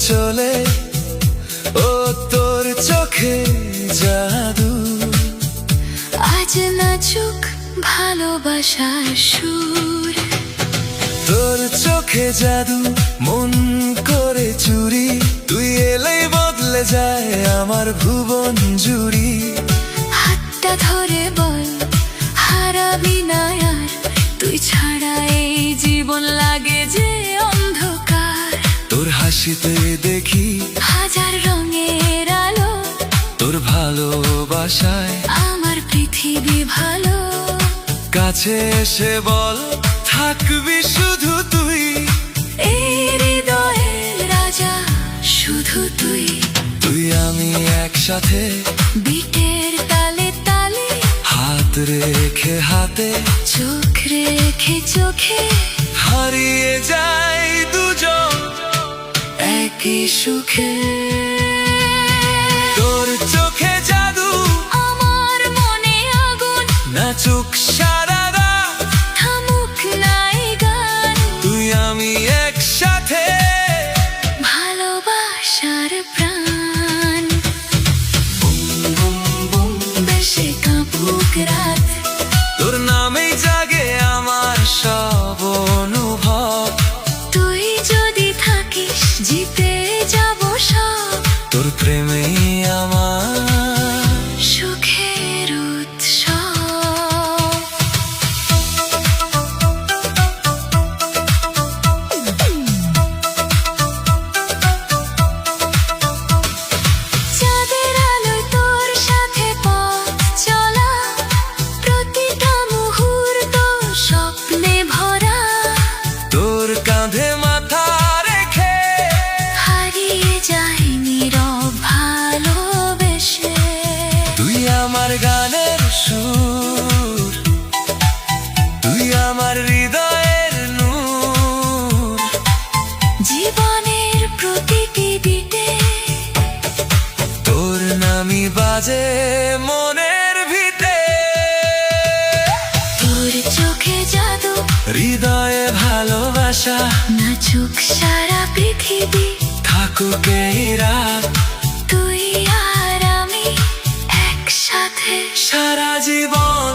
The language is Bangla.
চলে, ও তোর চোখে জাদু। আজ নাচুক ভালোবাসার সুর, তোর চোখে জাদু, মন করে চুরি। তুই এলেই বদলে যায় আমার ভুবন জুড়ি। হাতটা ধরে বল হারাবি না আর, তুই ছাড়া এই জীবন লাগে যে অন্ধকার। তোর হাসিতে দেখি হাজার রঙের আলো, তোর ভালোবাসায় আমার পৃথিবী ভালো। কাছে এসে বল থাকবি শুধু তুই। এই হৃদয়ের রাজা শুধু তুই। তুই আমি একসাথে, বিটের তালে তালে, হাত রেখে হাতে, চোখ রেখে চোখে, হারিয়ে যাই দুজন একই সুখে। তোর চোখে জাদু, আমার মনে আগুন, নাচুক সারা রাত, থামুক নাই গান। তুই আমি একসাথে, ভালোবাসার প্রাণ। বুম বুম বুম বেশে কাঁপুক রাত, তোর নামেই জাগে আমার সব অনুভব। তুই যদি থাকিস জিতে যাব সব, তোর প্রেমেই আমার সুখের উৎসব। চাঁদের আলোয় তোর সাথে পথ চলা, প্রতিটা মুহূর্ত স্বপ্নে ভরা। তোর কাঁধে মাথা রেখে হারিয়ে যায় নীরব ভালোবেসে। তুই আমার গানের সুর, তুই আমার হৃদয়ের নূর। জীবনের প্রতিটি বিটে তোর নামই বাজে মনের ভিতে। তোর চোখে জাদু, হৃদয়ে ভালোবাসা, নাচুক সারা পৃথিবী। থাকুক এই রাত, তুই আর আমি একসাথে, সারা জীবন